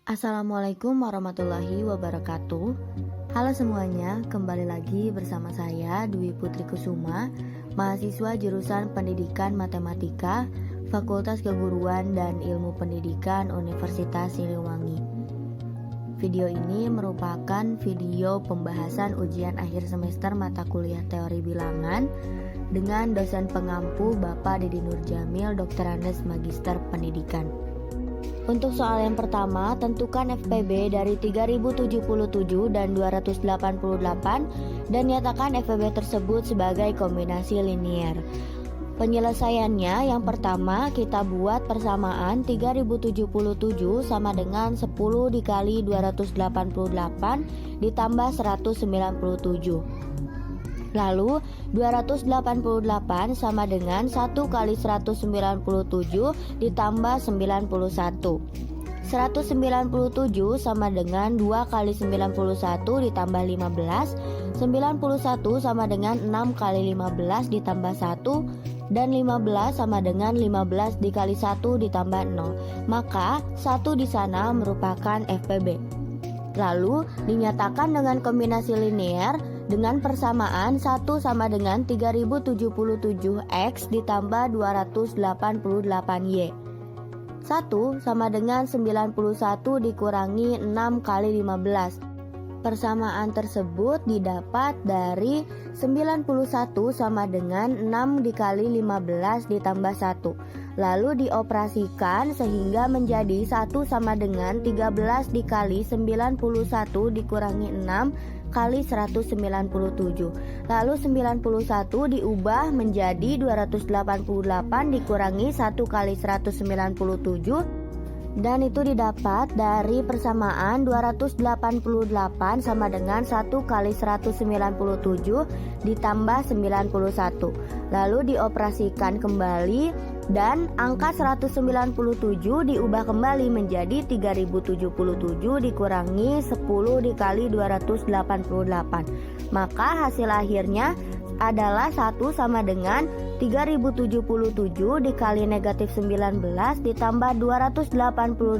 Assalamualaikum warahmatullahi wabarakatuh. Halo semuanya, kembali lagi bersama saya Dwi Putri Kusuma, mahasiswa jurusan Pendidikan Matematika, Fakultas Keguruan dan Ilmu Pendidikan Universitas Siliwangi. Video ini merupakan video pembahasan ujian akhir semester mata kuliah teori bilangan dengan dosen pengampu Bapak Didi Nurjamil, Dr. Andes Magister Pendidikan. Untuk soal yang pertama, tentukan FPB dari 3077 dan 288 dan nyatakan FPB tersebut sebagai kombinasi linier. Penyelesaiannya yang pertama kita buat persamaan 3077 sama dengan 10 dikali 288 ditambah 197. Lalu 288 sama dengan 1 kali 197 ditambah 91. 197 sama dengan 2 kali 91 ditambah 15. 91 sama dengan 6 kali 15 ditambah 1. Dan 15 sama dengan 15 dikali 1 ditambah 0. Maka 1 di sana merupakan FPB. Lalu dinyatakan dengan kombinasi linear dengan persamaan 1 sama dengan 3077X ditambah 288Y. 1 sama dengan 91 dikurangi 6 kali 15. Persamaan tersebut didapat dari 91 sama dengan 6 dikali 15 ditambah 1. Lalu dioperasikan sehingga menjadi 1 sama dengan 13 dikali 91 dikurangi 6 kali 197. Lalu 91 diubah menjadi 288 dikurangi 1 kali 197. Dan itu didapat dari persamaan 288 sama dengan 1 kali 197 ditambah 91. Lalu dioperasikan kembali dan angka 197 diubah kembali menjadi 3077 dikurangi 10 dikali 288. Maka hasil akhirnya adalah 1 sama dengan 3077 dikali negatif 19 ditambah 288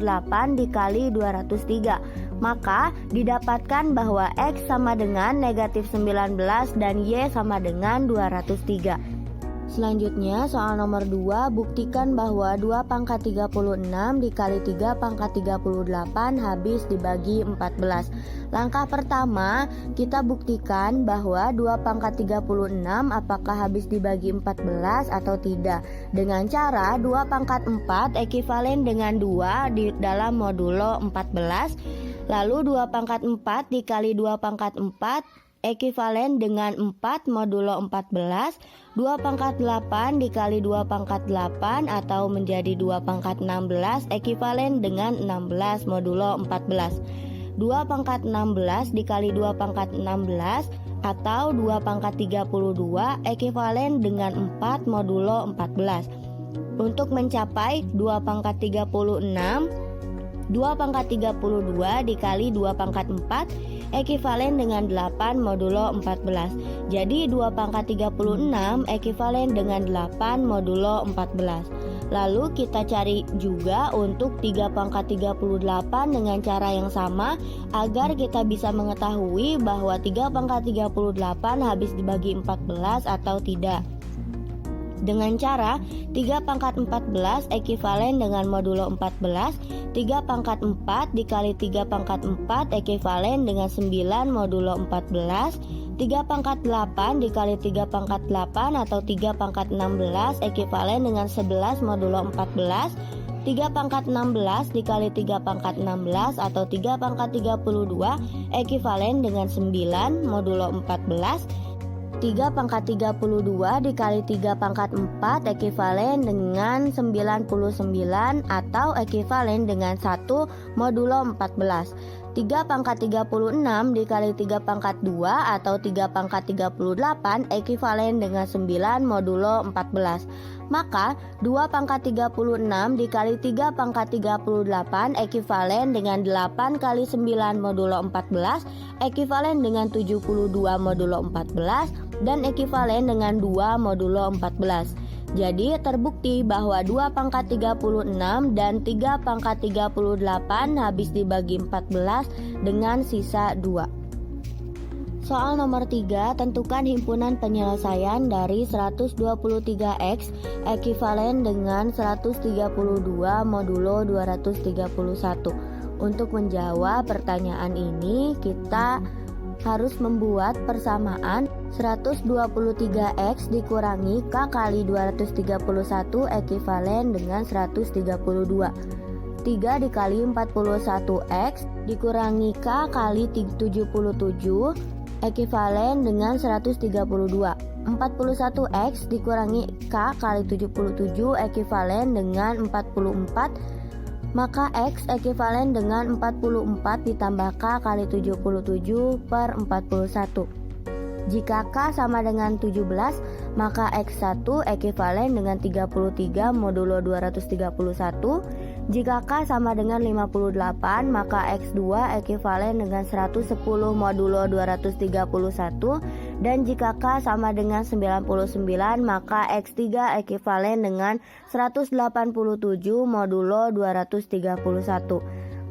dikali 203. Maka didapatkan bahwa X sama dengan negatif 19 dan Y sama dengan 203. Selanjutnya soal nomor 2, buktikan bahwa 2 pangkat 36 dikali 3 pangkat 38 habis dibagi 14. Langkah pertama, kita buktikan bahwa 2 pangkat 36 apakah habis dibagi 14 atau tidak. Dengan cara 2 pangkat 4 ekivalen dengan 2 di dalam modulo 14. Lalu 2 pangkat 4 dikali 2 pangkat 4 ekivalen dengan 4 modulo 14. 2 pangkat 8 dikali 2 pangkat 8 atau menjadi 2 pangkat 16 ekivalen dengan 16 modulo 14. 2 pangkat 16 dikali 2 pangkat 16 atau 2 pangkat 32 ekivalen dengan 4 modulo 14. Untuk mencapai 2 pangkat 36, 2 pangkat 32 dikali 2 pangkat 4 ekivalen dengan 8 modulo 14. Jadi 2 pangkat 36 ekivalen dengan 8 modulo 14. Lalu kita cari juga untuk 3 pangkat 38 dengan cara yang sama agar kita bisa mengetahui bahwa 3 pangkat 38 habis dibagi 14 atau tidak. Dengan cara 3 pangkat 14 ekivalen dengan modulo 14. 3 pangkat 4 dikali 3 pangkat 4 ekivalen dengan 9 modulo 14. 3 pangkat 8 dikali 3 pangkat 8 atau 3 pangkat 16 ekivalen dengan 11 modulo 14. 3 pangkat 16 dikali 3 pangkat 16 atau 3 pangkat 32 ekivalen dengan 9 modulo 14. 3 pangkat 32 dikali 3 pangkat 4 ekivalen dengan 99 atau ekivalen dengan 1 modulo 14. 3 pangkat 36 dikali 3 pangkat 2 atau 3 pangkat 38 ekivalen dengan 9 modulo 14. Maka 2 pangkat 36 dikali 3 pangkat 38 ekivalen dengan 8 kali 9 modulo 14 ekivalen dengan 72 modulo 14 dan ekivalen dengan 2 modulo 14. Jadi terbukti bahwa 2 pangkat 36 dan 3 pangkat 38 habis dibagi 14 dengan sisa 2. Soal nomor 3, tentukan himpunan penyelesaian dari 123X ekivalen dengan 132 modulo 231. Untuk menjawab pertanyaan ini, kita harus membuat persamaan 123X dikurangi K kali 231 ekivalen dengan 132. 3 dikali 41X dikurangi K kali 77 ekivalen dengan 132. 41X dikurangi K kali 77 ekivalen dengan 44. Maka X ekivalen dengan 44 ditambah K kali 77 per 41. Jika K sama dengan 17, maka X1 ekivalen dengan 33 modulo 231. Jika K sama dengan 58, maka X2 ekivalen dengan 110 modulo 231. Dan jika K sama dengan 99, maka X3 ekivalen dengan 187 modulo 231.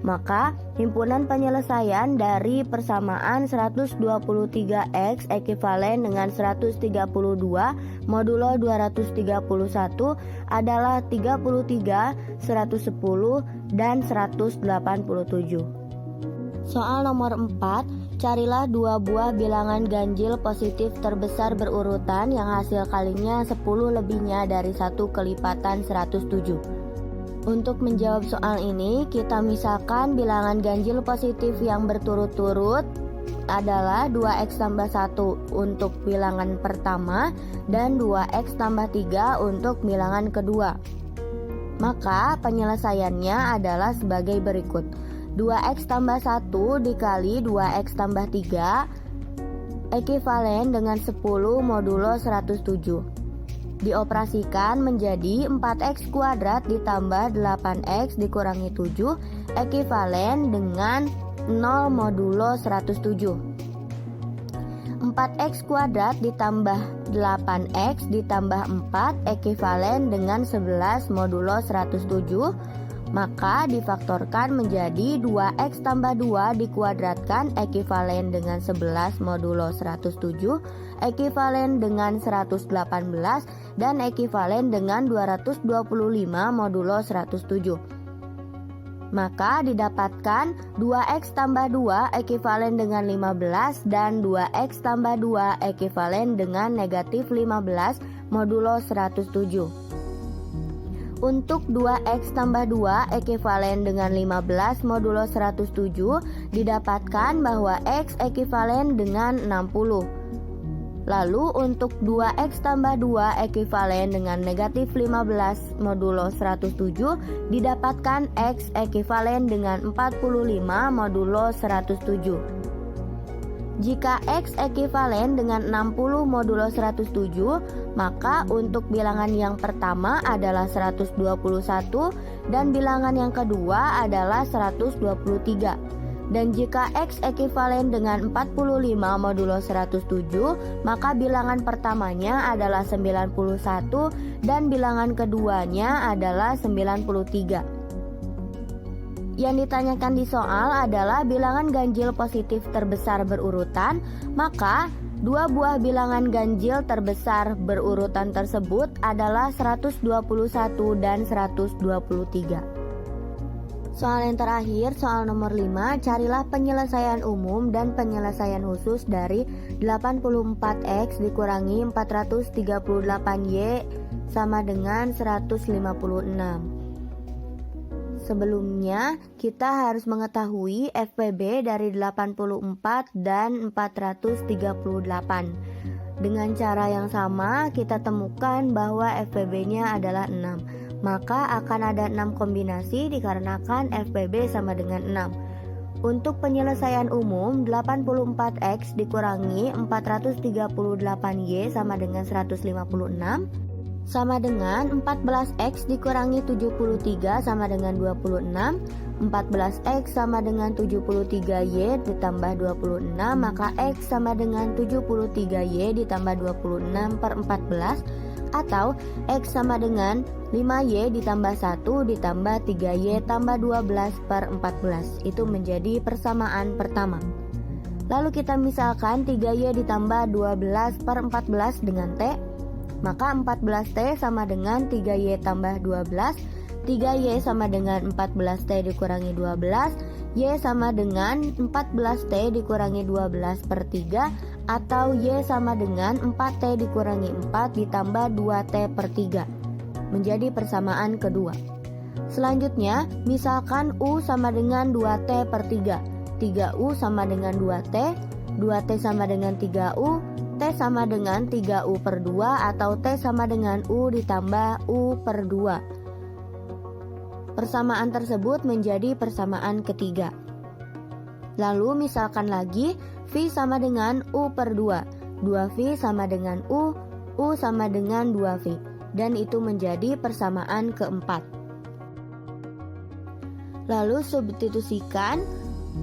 Maka himpunan penyelesaian dari persamaan 123X ekivalen dengan 132 modulo 231 adalah 33, 110, dan 187. Soal nomor 4, carilah 2 buah bilangan ganjil positif terbesar berurutan yang hasil kalinya 10 lebihnya dari 1 kelipatan 107. Untuk menjawab soal ini, kita misalkan bilangan ganjil positif yang berturut-turut adalah 2X tambah 1 untuk bilangan pertama dan 2X tambah 3 untuk bilangan kedua. Maka penyelesaiannya adalah sebagai berikut. 2X tambah 1 dikali 2X tambah 3 ekivalen dengan 10 modulo 107. Dioperasikan menjadi 4X kuadrat ditambah 8X dikurangi 7 ekivalen dengan 0 modulo 107. 4X kuadrat ditambah 8X ditambah 4 ekivalen dengan 11 modulo 107. Maka difaktorkan menjadi 2X tambah 2 dikuadratkan ekivalen dengan 11 modulo 107 ekivalen dengan 118 dan ekivalen dengan 225 modulo 107. Maka didapatkan 2X tambah 2 ekivalen dengan 15 dan 2X tambah 2 ekivalen dengan negatif 15 modulo 107. Untuk 2X tambah 2 ekivalen dengan 15 modulo 107 didapatkan bahwa X ekivalen dengan 60. Lalu untuk 2X tambah 2 ekivalen dengan negatif 15 modulo 107 didapatkan X ekivalen dengan 45 modulo 107. Jika X ekivalen dengan 60 modulo 107, maka untuk bilangan yang pertama adalah 121 dan bilangan yang kedua adalah 123. Dan jika X ekivalen dengan 45 modulo 107, maka bilangan pertamanya adalah 91 dan bilangan keduanya adalah 93. Yang ditanyakan di soal adalah bilangan ganjil positif terbesar berurutan, maka 2 buah bilangan ganjil terbesar berurutan tersebut adalah 121 dan 123. Soal yang terakhir, soal nomor 5, carilah penyelesaian umum dan penyelesaian khusus dari 84X dikurangi 438Y sama dengan 156. Sebelumnya, kita harus mengetahui FPB dari 84 dan 438. Dengan cara yang sama, kita temukan bahwa FPB-nya adalah 6. Maka akan ada 6 kombinasi dikarenakan FPB sama dengan 6. Untuk penyelesaian umum, 84X dikurangi 438Y sama dengan 156. Sama dengan 14X dikurangi 73 sama dengan 26. 14X sama dengan 73Y ditambah 26, maka X sama dengan 73Y ditambah 26 per 14. Atau X sama dengan 5Y ditambah 1 ditambah 3Y tambah 12 per 14. Itu menjadi persamaan pertama. Lalu kita misalkan 3Y ditambah 12 per 14 dengan T. Maka 14T sama dengan 3Y tambah 12. 3Y sama dengan 14T dikurangi 12. Y sama dengan 14T dikurangi 12 per 3. Atau Y sama dengan 4T dikurangi 4 ditambah 2T per 3. Menjadi persamaan kedua. Selanjutnya, misalkan U sama dengan 2T per 3. 3U sama dengan 2T. 2T sama dengan 3U. T sama dengan 3U per 2 atau T sama dengan U ditambah U per 2. Persamaan tersebut menjadi persamaan ketiga. Lalu misalkan lagi V sama dengan U per 2. 2V sama dengan U sama dengan 2V. Dan itu menjadi persamaan keempat. Lalu substitusikan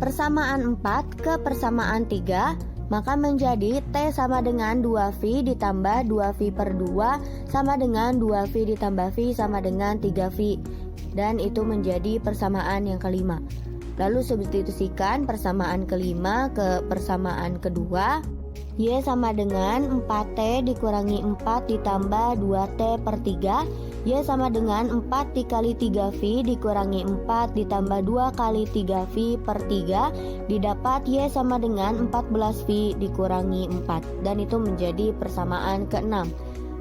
persamaan 4 ke persamaan 3, maka menjadi T sama dengan 2V ditambah 2V per 2 sama dengan 2V ditambah V sama dengan 3V. Dan itu menjadi persamaan yang kelima. Lalu substitusikan persamaan kelima ke persamaan kedua. Y sama dengan 4T dikurangi 4 ditambah 2T per 3. Y sama dengan 4 dikali 3V dikurangi 4 ditambah 2 kali 3V per 3. Didapat Y sama dengan 14V dikurangi 4. Dan itu menjadi persamaan ke-6.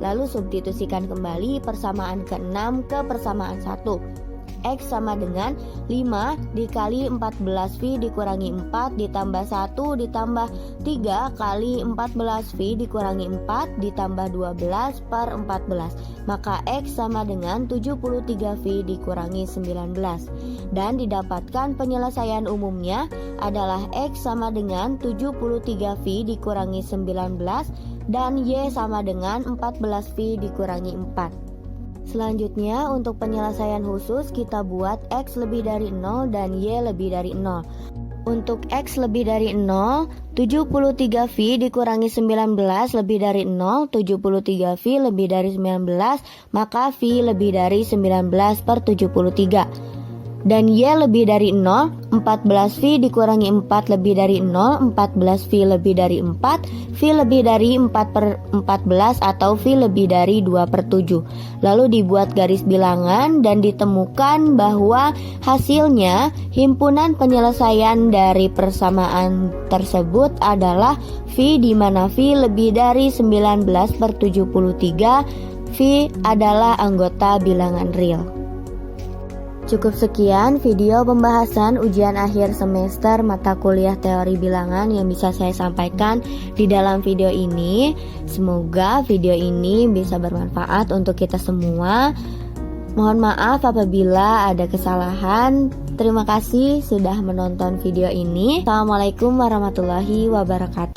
Lalu substitusikan kembali persamaan ke-6 ke persamaan 1. X sama dengan 5 dikali 14V dikurangi 4 ditambah 1 ditambah 3 kali 14V dikurangi 4 ditambah 12 per 14. Maka X sama dengan 73V dikurangi 19. Dan didapatkan penyelesaian umumnya adalah X sama dengan 73V dikurangi 19 dan Y sama dengan 14V dikurangi 4. Selanjutnya untuk penyelesaian khusus kita buat X lebih dari 0 dan Y lebih dari 0. Untuk X lebih dari 0, 73V dikurangi 19 lebih dari 0, 73V lebih dari 19, maka V lebih dari 19 per 73. Dan Y lebih dari 0, 14V dikurangi 4 lebih dari 0, 14V lebih dari 4, V lebih dari 4 per 14 atau V lebih dari 2 per 7. Lalu dibuat garis bilangan dan ditemukan bahwa hasilnya himpunan penyelesaian dari persamaan tersebut adalah V di mana V lebih dari 19 per 73, V adalah anggota bilangan real. Cukup sekian video pembahasan ujian akhir semester mata kuliah teori bilangan yang bisa saya sampaikan di dalam video ini. Semoga video ini bisa bermanfaat untuk kita semua. Mohon maaf apabila ada kesalahan. Terima kasih sudah menonton video ini. Assalamualaikum warahmatullahi wabarakatuh.